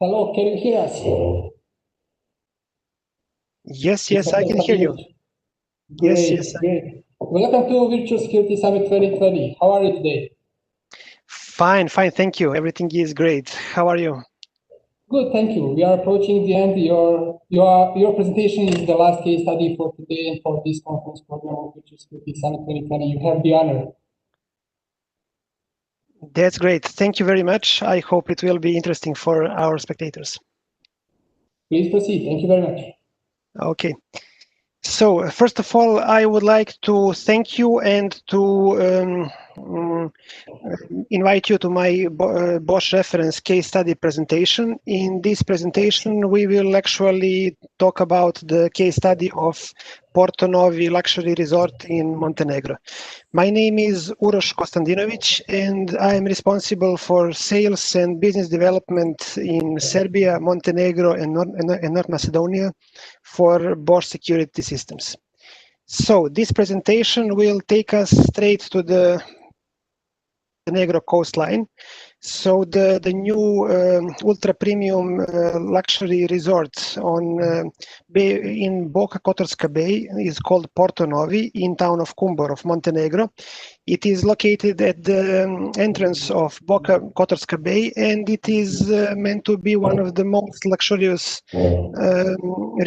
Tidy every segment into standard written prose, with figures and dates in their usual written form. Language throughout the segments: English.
Hello, can you hear us? Yes, I can hear you. Great, great. Welcome to Virtual Security Summit 2020. How are you today? Fine, thank you. Everything is great. How are you? Good, thank you. We are approaching the end. Your presentation is the last case study for today and for this conference program of Virtual Security Summit 2020. You have the honor. That's great. Thank you very much. I hope it will be interesting for our spectators. Please proceed. Thank you very much. Okay. So first of all, I would like to thank you and to invite you to my Bosch reference case study presentation. In this presentation, we will actually talk about the case study of Porto Novi luxury resort in Montenegro. My name is Uroš Kostandinović, and I am responsible for sales and business development in Serbia, Montenegro, and North Macedonia for Bosch Security Systems. So this presentation will take us straight to the Montenegro coastline. So the new ultra premium luxury resort in Boka Kotorska Bay is called Porto Novi in town of Kumbor of Montenegro. It is located at the entrance of Boka Kotorska Bay, and it is meant to be one of the most luxurious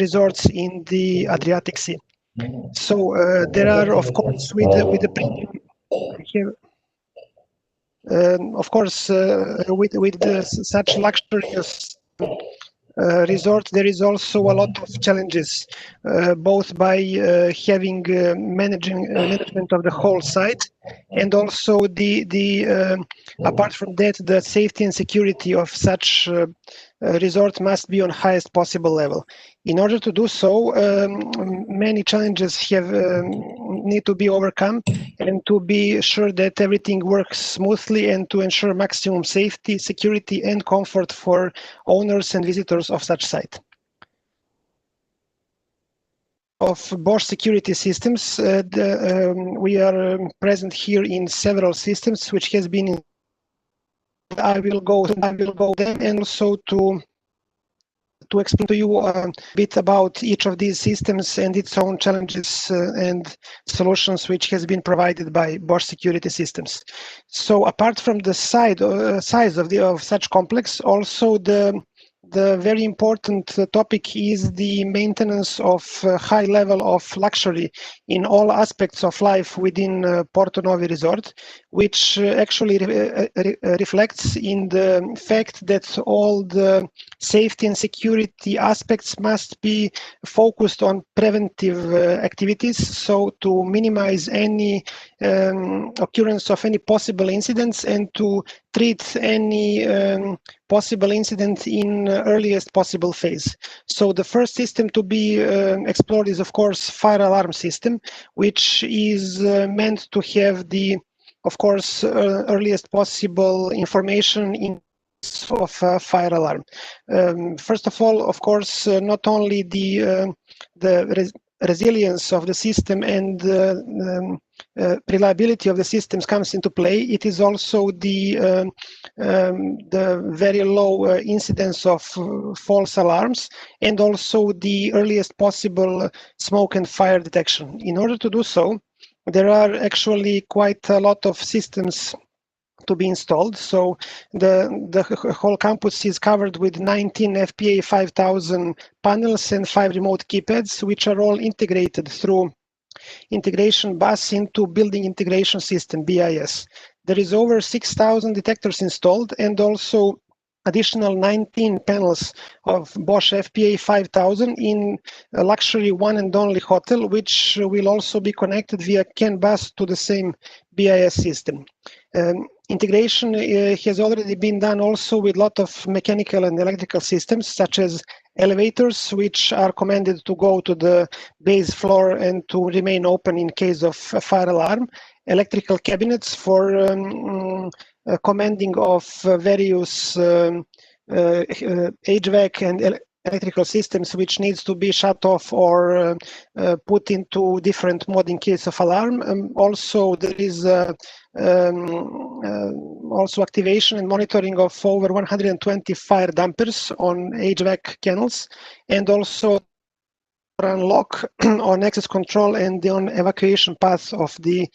resorts in the Adriatic Sea. So there are, of course, with the premium here. Of course, with such luxurious resort, there is also a lot of challenges, both by having management of the whole site, and also apart from that, the safety and security of such resort must be on highest possible level. In order to do so, many challenges need to be overcome, and to be sure that everything works smoothly and to ensure maximum safety, security, and comfort for owners and visitors of such site. Of Bosch Security Systems, we are present here in several systems, which has been. I will go there, and also to explain to you a bit about each of these systems and its own challenges and solutions which has been provided by Bosch Security Systems. So apart from the size of such complex, also the very important topic is the maintenance of high level of luxury in all aspects of life within Porto Novi Resort, which actually reflects in the fact that all the safety and security aspects must be focused on preventive activities, so to minimize any occurrence of any possible incidents and to treat any possible incident in earliest possible phase. So the first system to be explored is, of course, fire alarm system, which is meant to have the, of course, earliest possible information in of fire alarm. First of all, of course, not only the resilience of the system and reliability of the systems comes into play, it is also the very low incidence of false alarms, and also the earliest possible smoke and fire detection. In order to do so, there are actually quite a lot of systems to be installed. So the whole campus is covered with 19 FPA 5000 panels and 5 remote keypads, which are all integrated through integration bus into building integration system, BIS. There is over 6,000 detectors installed, and also additional 19 panels of Bosch FPA 5000 in a luxury one and only hotel, which will also be connected via CAN bus to the same BIS system. Integration has already been done also with a lot of mechanical and electrical systems, such as elevators, which are commanded to go to the base floor and to remain open in case of a fire alarm, electrical cabinets for commanding of various HVAC and electrical systems which needs to be shut off or put into different mode in case of alarm. Also, there is also activation and monitoring of over 120 fire dampers on HVAC kennels, and also unlock on access control and on evacuation path of the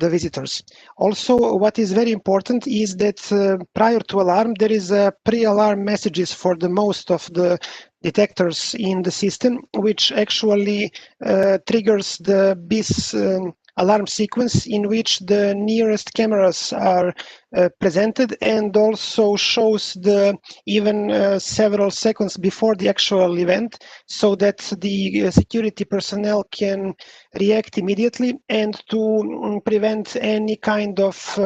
visitors. Also, what is very important is that prior to alarm, there is pre-alarm messages for the most of the detectors in the system, which actually triggers the BIS alarm sequence in which the nearest cameras are presented, and also shows the even several seconds before the actual event, so that the security personnel can react immediately and to prevent any kind of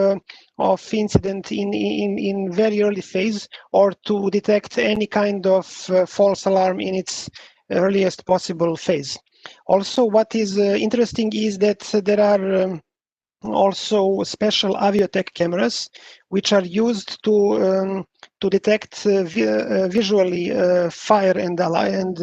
incident in very early phase, or to detect any kind of false alarm in its earliest possible phase. Also, what is interesting is that there are also special Aviotech cameras which are used to detect visually fire and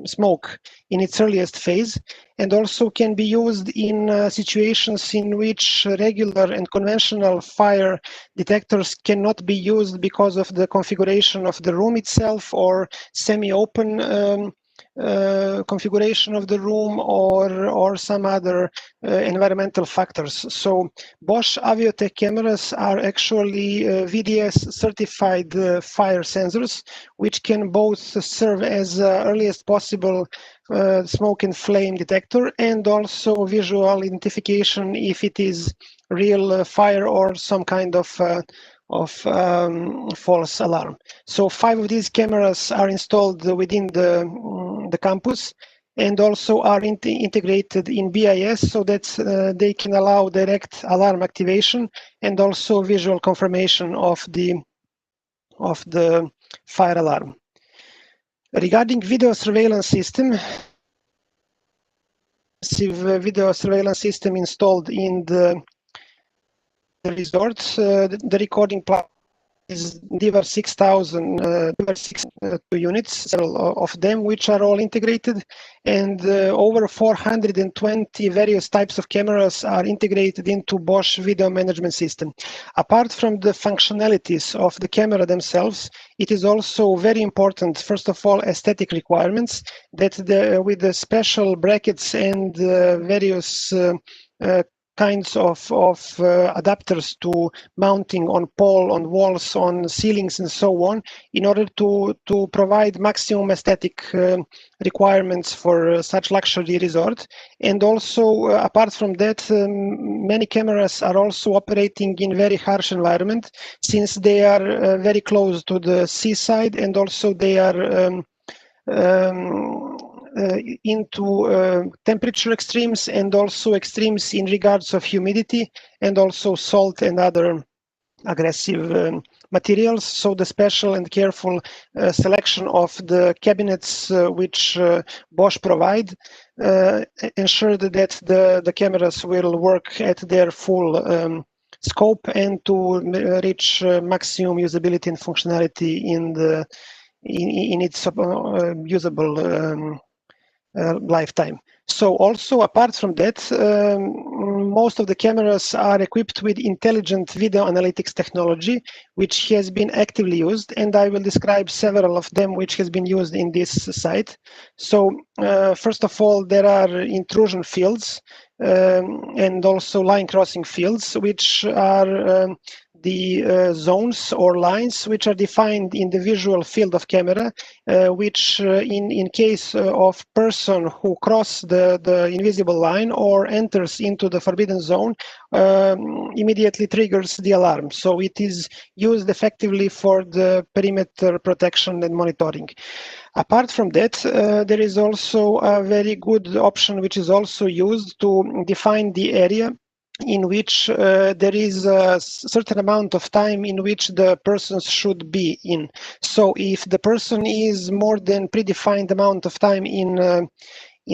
smoke in its earliest phase, and also can be used in situations in which regular and conventional fire detectors cannot be used because of the configuration of the room itself, or semi-open configuration of the room, or some other environmental factors. So Bosch Aviotech cameras are actually VDS certified fire sensors, which can both serve as earliest possible smoke and flame detector, and also visual identification if it is real fire or some kind of false alarm. So 5 of these cameras are installed within the campus, and also are integrated in BIS, so that they can allow direct alarm activation and also visual confirmation of the fire alarm. Regarding video surveillance system, video surveillance system installed in the resort. The recording platform is DIVAR 6000, DIVAR 6 units, several of them, which are all integrated, and over 420 various types of cameras are integrated into Bosch video management system. Apart from the functionalities of the camera themselves, it is also very important, first of all, aesthetic requirements, that with the special brackets and various kinds of adapters to mounting on pole, on walls, on ceilings, and so on, in order to provide maximum aesthetic requirements for such luxury resort. And also, apart from that, many cameras are also operating in very harsh environment, since they are very close to the seaside, and also they are into temperature extremes, and also extremes in regards of humidity, and also salt and other aggressive materials. So the special and careful selection of the cabinets which Bosch provide ensured that the cameras will work at their full scope, and to reach maximum usability and functionality in its usable lifetime. So also, apart from that, most of the cameras are equipped with intelligent video analytics technology, which has been actively used, and I will describe several of them which has been used in this site. So first of all, there are intrusion fields and also line crossing fields, which are the zones or lines which are defined in the visual field of camera, which in case of person who cross the invisible line or enters into the forbidden zone, immediately triggers the alarm. So it is used effectively for the perimeter protection and monitoring. Apart from that, there is also a very good option which is also used to define the area in which there is a certain amount of time in which the persons should be in. So if the person is more than predefined amount of time in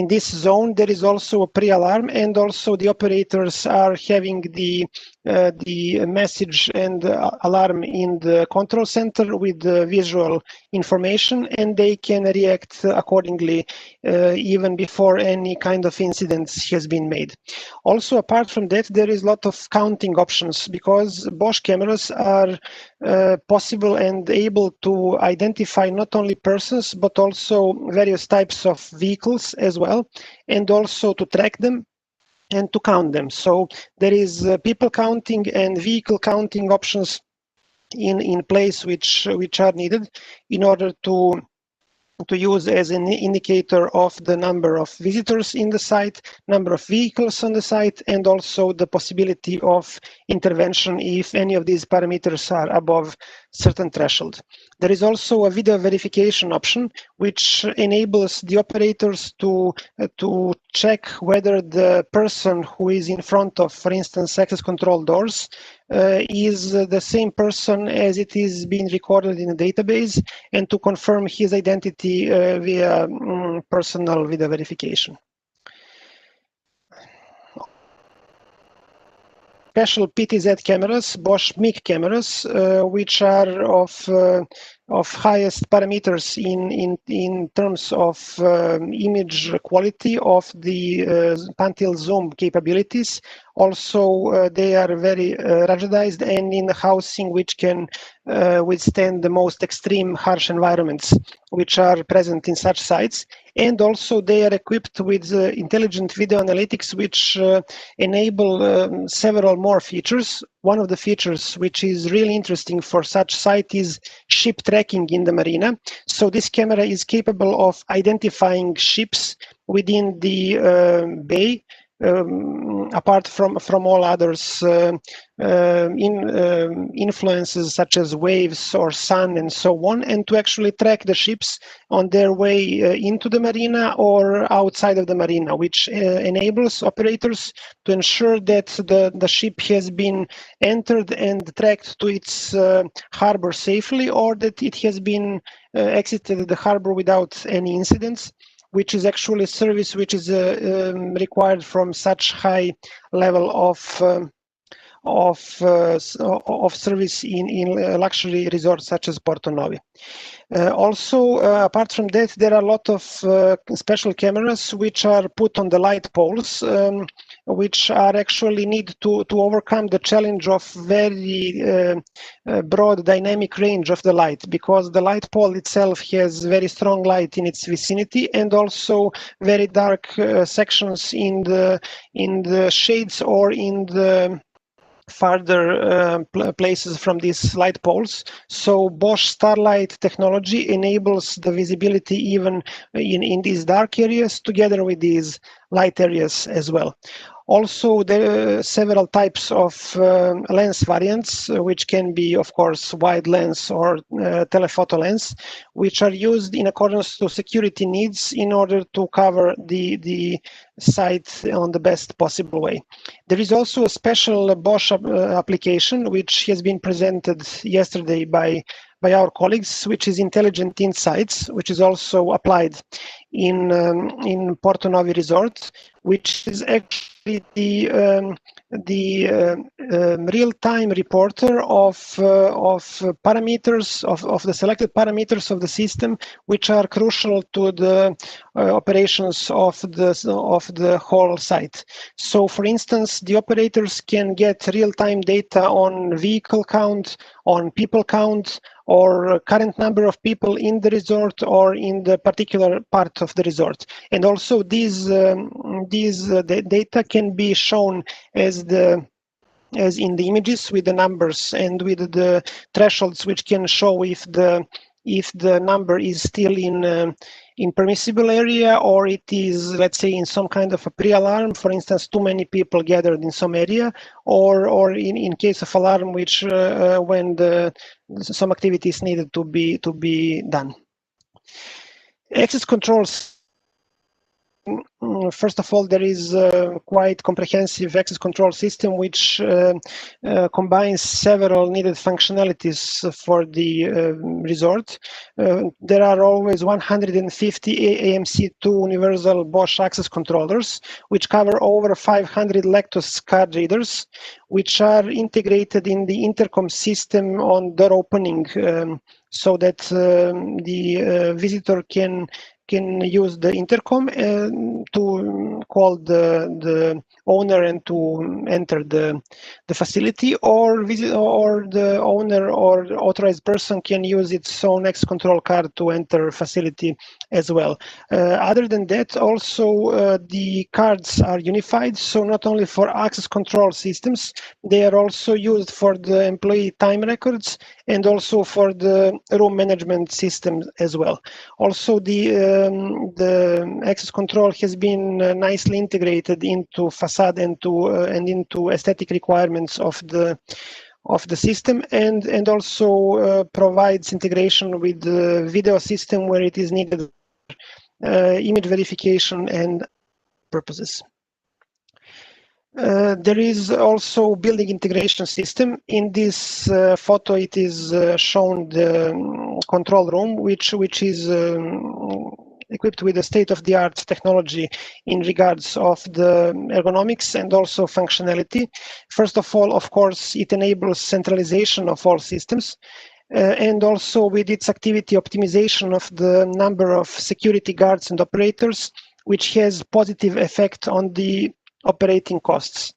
this zone, there is also a pre-alarm, and also the operators are having the the message and alarm in the control center with visual information, and they can react accordingly even before any kind of incidents has been made. Also, apart from that, there is a lot of counting options because Bosch cameras are possible and able to identify not only persons but also various types of vehicles as well, and also to track them and to count them. So there is people counting and vehicle counting options in place which are needed in order to use as an indicator of the number of visitors in the site, number of vehicles on the site, and also the possibility of intervention if any of these parameters are above certain threshold. There is also a video verification option, which enables the operators to check whether the person who is in front of, for instance, access control doors is the same person as it is being recorded in a database, and to confirm his identity via personal video verification. Special PTZ cameras, Bosch MIG cameras, which are of highest parameters in terms of image quality of the pan-tilt zoom capabilities. Also, they are very ruggedized and in housing which can withstand the most extreme harsh environments which are present in such sites. And also they are equipped with intelligent video analytics which enable several more features. One of the features which is really interesting for such site is ship tracking in the marina. So this camera is capable of identifying ships within the bay, apart from all others influences such as waves or sun and so on, and to actually track the ships on their way into the marina or outside of the marina, which enables operators to ensure that the ship has been entered and tracked to its harbor safely, or that it has been exited the harbor without any incidents, which is actually a service which is required from such high level of service in luxury resorts such as Porto Novi. Also, apart from that, there are a lot of special cameras which are put on the light poles, which are actually need to overcome the challenge of very broad dynamic range of the light, because the light pole itself has very strong light in its vicinity and also very dark sections in the shades or in the farther places from these light poles. So Bosch Starlight technology enables the visibility even in these dark areas together with these light areas as well. Also, there are several types of lens variants, which can be, of course, wide lens or telephoto lens, which are used in accordance to security needs in order to cover the site on the best possible way. There is also a special Bosch application, which has been presented yesterday by our colleagues, which is Intelligent Insights, which is also applied in Porto Novi Resort, which is actually the real-time reporter of parameters of the selected parameters of the system, which are crucial to the operations of the whole site. So, for instance, the operators can get real-time data on vehicle count, on people count, or current number of people in the resort or in the particular part of the resort. And also these data can be shown as in the images with the numbers and with the thresholds, which can show if the number is still in permissible area, or it is, let's say, in some kind of a pre-alarm, for instance, too many people gathered in some area, or in case of alarm, which when some activity is needed to be done. Access controls first of all, there is a quite comprehensive access control system which combines several needed functionalities for the resort. There are always 150 AMC2 universal Bosch access controllers, which cover over 500 Lectus card readers, which are integrated in the intercom system on door opening, so that the visitor can use the intercom to call the owner and to enter the facility, or the owner or authorized person can use its own access control card to enter facility as well. Other than that, also the cards are unified, so not only for access control systems, they are also used for the employee time records and also for the room management system as well. Also, the access control has been nicely integrated into facade and into aesthetic requirements of the system, and also provides integration with the video system where it is needed, image verification and purposes. There is also building integration system. In this photo, it is shown the control room, which is equipped with a state-of-the-art technology in regards of the ergonomics and also functionality. First of all, of course, it enables centralization of all systems. And also with its activity optimization of the number of security guards and operators, which has positive effect on the operating costs.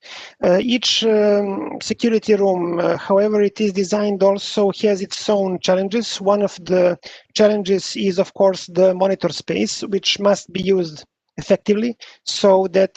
Each security room, however it is designed, also has its own challenges. One of the challenges is, of course, the monitor space, which must be used effectively, so that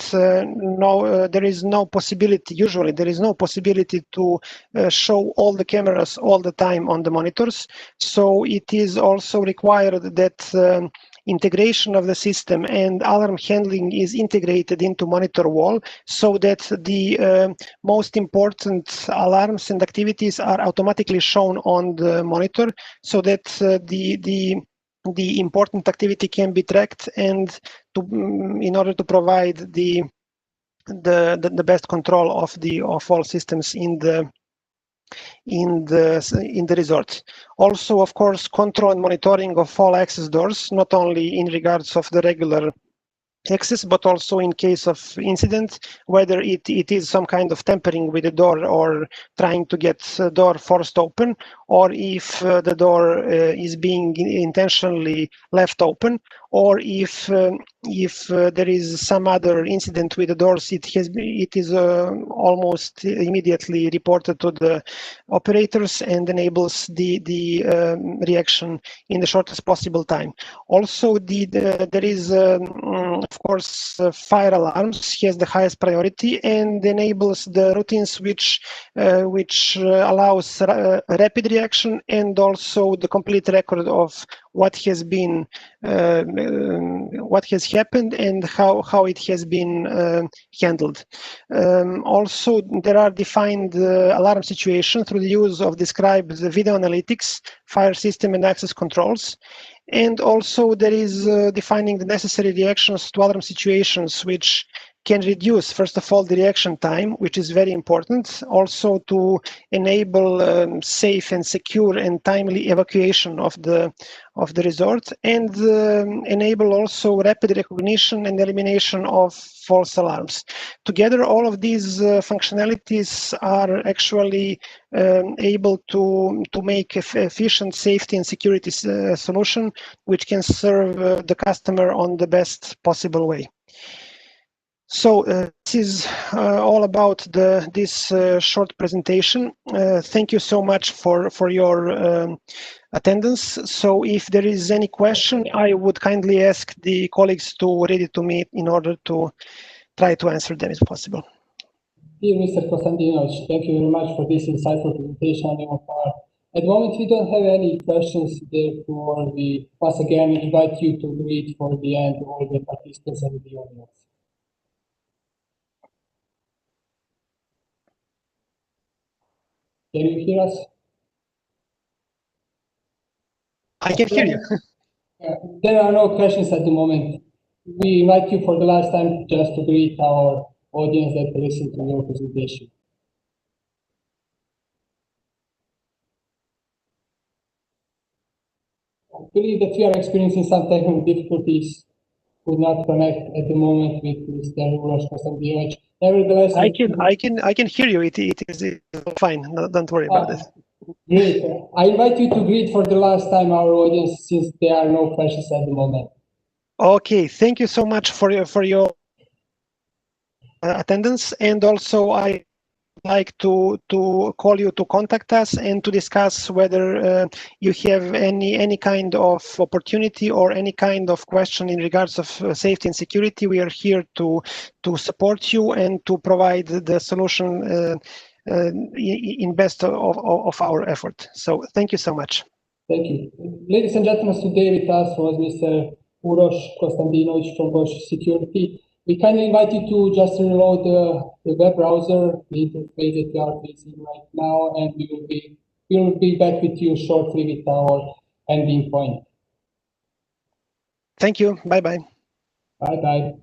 there is no possibility, usually there is no possibility to show all the cameras all the time on the monitors. So it is also required that integration of the system and alarm handling is integrated into monitor wall, so that the most important alarms and activities are automatically shown on the monitor, so that the important activity can be tracked, and in order to provide the best control of all systems in the resort. Also, of course, control and monitoring of all access doors, not only in regards of the regular access, but also in case of incident, whether it is some kind of tampering with the door or trying to get the door forced open, or if the door is being intentionally left open, or if there is some other incident with the doors, it is almost immediately reported to the operators and enables the reaction in the shortest possible time. Also, there is of course fire alarms has the highest priority and enables the routines which allows rapid reaction and also the complete record of what has been what has happened and how it has been handled. Also, there are defined alarm situations through the use of described video analytics, fire system and access controls. And also there is defining the necessary reactions to alarm situations, which can reduce, first of all, the reaction time, which is very important, also to enable safe and secure and timely evacuation of the resort, and enable also rapid recognition and elimination of false alarms. Together, all of these functionalities are actually able to make efficient safety and security solution, which can serve the customer on the best possible way. So this is all about this short presentation. Thank you so much for your attendance. So if there is any question, I would kindly ask the colleagues to read it to me in order to try to answer them if possible. Dear Mr. Konstantinovich, thank you very much for this insightful presentation on your part. At the moment, we don't have any questions, therefore we once again invite you to read for the end all the participants and the audience. Can you hear us? I can hear you. There are no questions at the moment. we invite you for the last time just to greet our audience that listened to your presentation. I believe that we are experiencing some technical difficulties. Could not connect at the moment with Mr. Uros Konstantinovich. Nevertheless, I can hear you. It is fine. No, don't worry about it. Great. I invite you to greet for the last time our audience, since there are no questions at the moment. Okay, thank you so much for your attendance, and also I like to call you to contact us and to discuss whether you have any kind of opportunity or any kind of question in regards of safety and security. We are here to support you and to provide the solution in best of our effort. So thank you so much. Thank you. Ladies and gentlemen, today with us was Mr. Uros Konstantinovich from Bosch Security. We kindly invite you to just reload the web browser, the interface that you are facing right now, and we will be back with you shortly with our ending point. Thank you. Bye-bye. Bye-bye.